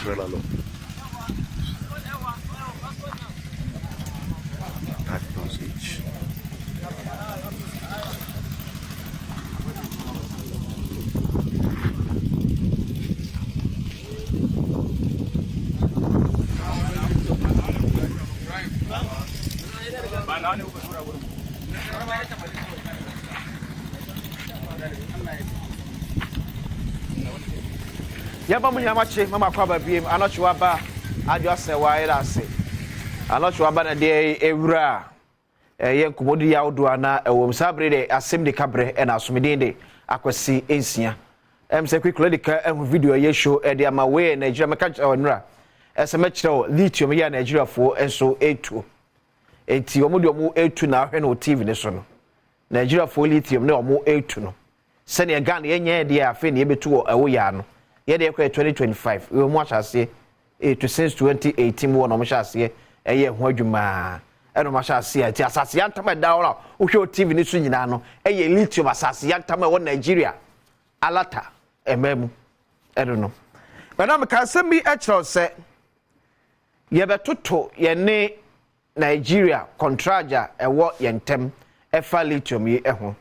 trailer load. £5 each. Yaba munyamache mama kwaba biem anochwa ba adwo se wae ase anochwa ba na de ewura ye nkomodi ya odo ana ewom sabre de asem de kabre e na asomeden de akwasi ensia se quickly de ka ehu video ye show e de ama we Nigeria meka onra eseme kire lithium ya Nigeria fo enso etu enti omodi omo etu na ahwe no TV ne so no Nigeria fo lithium ne omo etu no se ne Ghana ye nya de afi ne ebetu ewo ya no ye de ekwa 2025 we mo achase to since 2018 mo no mo achase eye ho adwuma eno mo achase ati asase ya ntama da ora wo hwe TV ni so nyina no eye lithium asase ya ntama wo Nigeria alata ememu eno no bana me kan semi actual se ye betoto ye ne Nigeria contractor ewo ye ntem efa lithium ye eho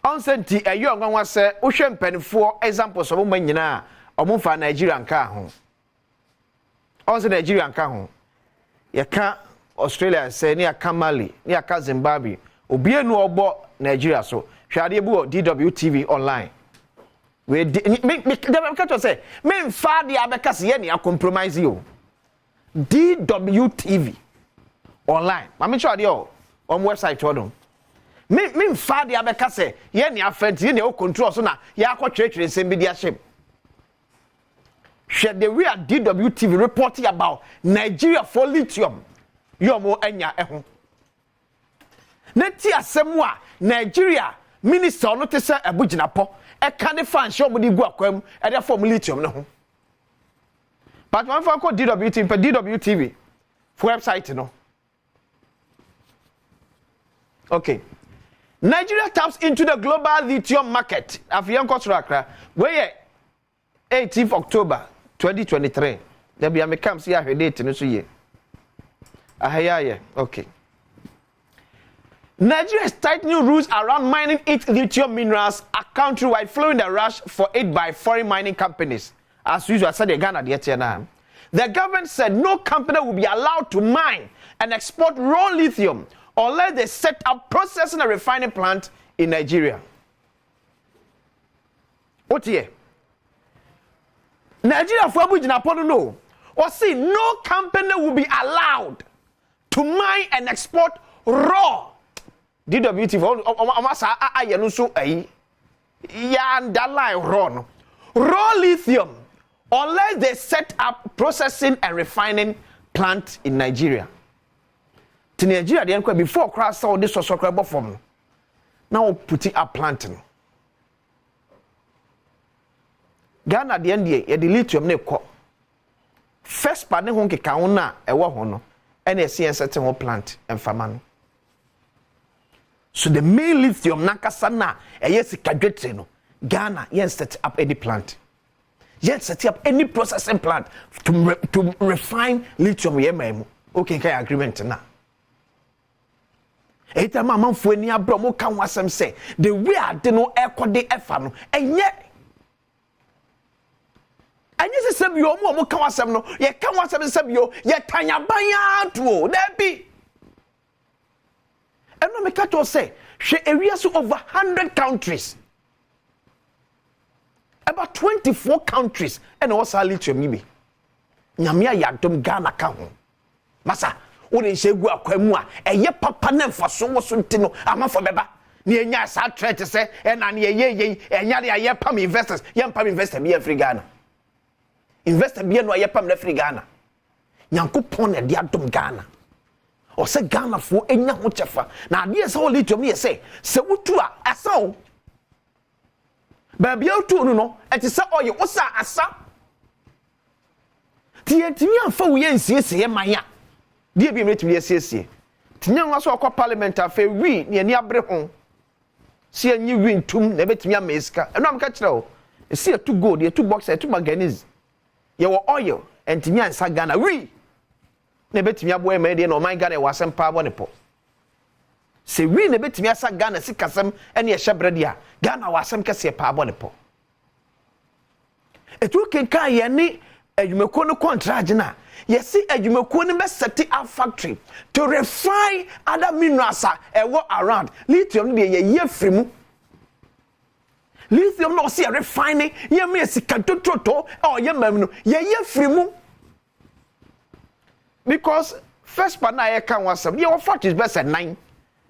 onsenti eyo nwanwa se wo hwe mpanifo examples of mo nyina omfa Nigeria nka ho onse Nigeria nka ho ye ka Australia se ni aka Mali ni aka Zimbabwe obienu obo Nigeria so hwade bu DWTV online we me ka say me mfa de abeka se ye ni compromise you DWTV online ma me hwade o on website odon me mfa de abeka se ye ni afenti ye ni o control so na ya akotwetwere nsem bi dia hyem the we are DWTV reporting about Nigeria for lithium yomo anya eho neti asem a Nigeria minister no te se abuginapo e ka ne fan show mo di gu akwam e de form lithium ne ho but man fa ko DWTV for website no okay Nigeria taps into the global lithium market afiyan kosrakra where 18th October 2023 there be am come see a date no so ye ahaya okay Nigeria is tightening rules around mining its lithium minerals, a countrywide flowing the rush for it by foreign mining companies. As usual, said the Ghana the government said no company will be allowed to mine and export raw lithium unless they set up processing and refining plant in Nigeria. What here? Nigeria for Abujina no. Or see, no company will be allowed to mine and export raw DWT for amasa ayenu so ayi ya ndalai raw lithium unless they set up processing and refining plant in Nigeria. To Nigeria they enquire before cross all this so crab form. Now putting up planting. Ghana the NDA ye the lithium ne ko. First part ne ho keka ho na ewo ho no ene ese setting ho plant and farmer. So the main lithium nakasa na yes kadwete no Ghana yen set up any plant. Yen set up any processing plant to refine lithium ye memu. Okay, can agreement na. Eta mama mfo ani abro mo kan wasem say the way ade no ekode efa no enye se sebio mo kan wasem no ye kan wasem sebio ye tanyaban ya to na bi and no make to say she areas over 100 countries about 24 countries and also lithium yibi nyamia ya dom Ghana ka ho masa o de nse gu akwamu a eye papa na mfaso wo so ntino amafo beba na enya sa threat se e na na ye enya de aye pam investors ye pam investor bi Africa Ghana investor bi no aye pam na Africa Ghana nyankopon na de adom Ghana o se Ghana fo enya ho chefa na ade se o lithium ye se wutu a asa o ba bia otu no e ti se oye wo sa asa ti entimi anfa wo ye nsiesie manya die bi metimi esiesie tinya nwa so akọ parliament afa wi ne ani abre ho si anyi wi ntum na betimi ameska eno am ka kire o si etu gold etu box etu manganese ye wo oil entimi ansa Ghana wi na betimi aboe ma de na oman Ghana wa asem pa abo ne po se wi na betimi asa Ghana sikasem ene ye hyebrede a Ghana wa asem kese pa abo ne po etu kenka ye ni adwumako no contract na yesi adwumako no be set up factory to refine other minerals ewo around lithium de ye frimu lithium no see refining ye me sika tototo or ye mam no ye frimu because first part na ye kan wasam ye wo factories be set 9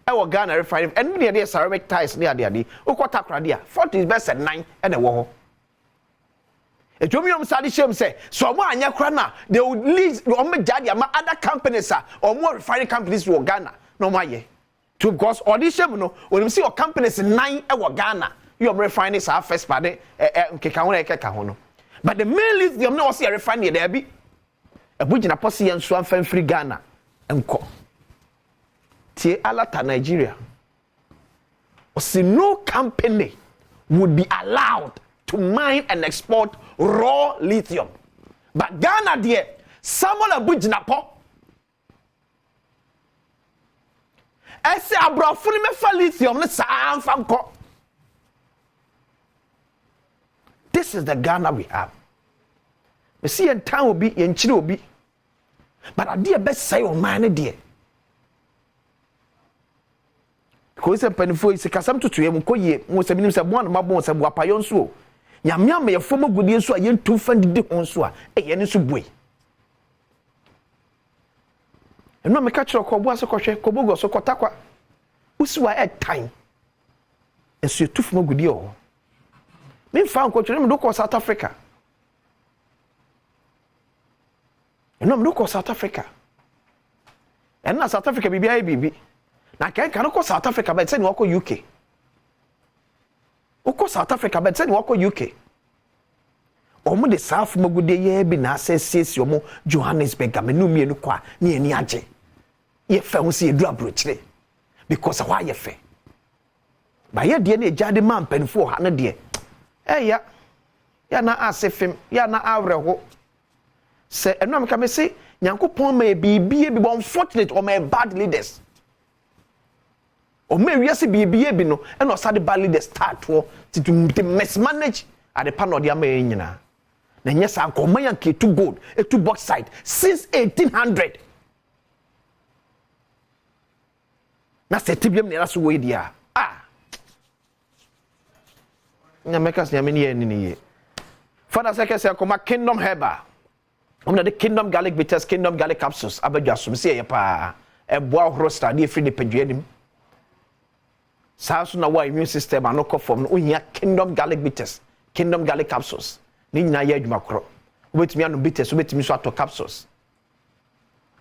ewo Ghana refining and me dey ceramic tiles ne ade ukota krade a factories be set 9 e na wo ho Ejomium sadi shem say so mo anya kra na they would lease o me jade ama other companies or more refining companies to Ghana no maye to because audition no when see your companies 9 e wo Ghana you refining sa first party nkeka ho ekeka ho no but the main lithium no see refining there bi ebugina posi enso amfan free Ghana enko tie alata Nigeria o see no company would be allowed to mine and export raw lithium. But Ghana there, someone abujina po. Ese abrafuni me fa lithium ne sa amfa nko. This is the Ghana we have. We see in town obi, in chiri obi. But idea best say o man there. Because penfo is kasam tutu ye mko ye, mo se binim se bo na mabon se bo apayon so. Nyamya me yefo magudie so a yentu fandidi ho so a eye ne so bue eno me ka kire ko so kohwe ko bogo so kotakwa usiwa time enso yetufu magudie ho me fa nko kire me do ko South Africa eno me do ko South Africa ena South Africa bibi na kan kan ko South Africa but say ni ko UK Oko South Africa but said wako UK. Omo de South magude ye bi na asesi omo Johannesburg amenu mienu kwa ni eni age. Ye fe ho se edu abrochire because why ye fe. Ba ye de na ejade man panfo ha na de. Ya na asefem, ya na awreho. Se enu am ka me se Nyankopon ma bibie bi unfortunate or my bad leaders. O me wiase bibie bi no e no sade bali the start to mismanage at the panel de amaye nyina na nyesa anko mayan ke to gold e to bauxite since 1800 na setibiam ne raso we dia na mekas nyame ne ni ye father say akoma kingdom herba omna the kingdom garlic bitters kingdom garlic capsules abadwasom se ye pa e boa horosta de free de padwanim Sasu na wa immune system anoko form no ohia kingdom garlic bitters kingdom garlic capsules ni nyina ya adwuma kro obetumi anu bitters obetumi so ato capsules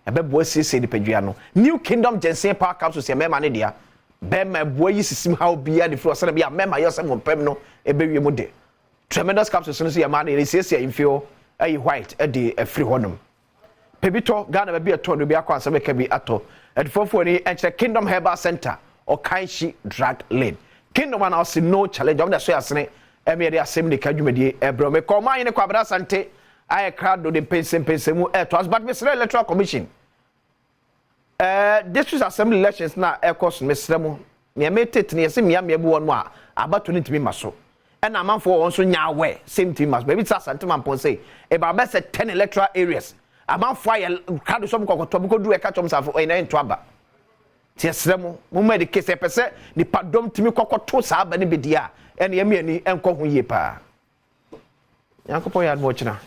ebebo asese de padua no new kingdom ginseng power capsules ya mema ne dia bema ebo yi sisim how bia de fro sana bia mema yo sem pem no ebewie mu de tremendous capsules no so ya ma ne sese ya infio ayi white e de free honum pebito Ghana ba bia to no bia kwa asem ka bi ato edfofo ni enche kingdom herbal center or Kaishi drag lane. Kingdom and also no challenge. I'm the so asene. Emi de asemyidika dwumadi ebro me koma yin kwa bra sante. I crowd do the pense mu to but Mr. Electoral Commission. District Assembly elections na course Mr. mu. Me metet ne yesi me bu won mu a abato ne timi maso. And amanfo won so nya we same team maso. Maybe it's asante man pon say e ba be say 10 electoral areas. Amanfo aye crowd so mkokoto biko du e ka chom safo e na ento aba. Tiesremo mo me de kese pese ni padom timi kokoto sa aba ne bedia ene yemi ani enko ho yie pa Yankopon ya mo china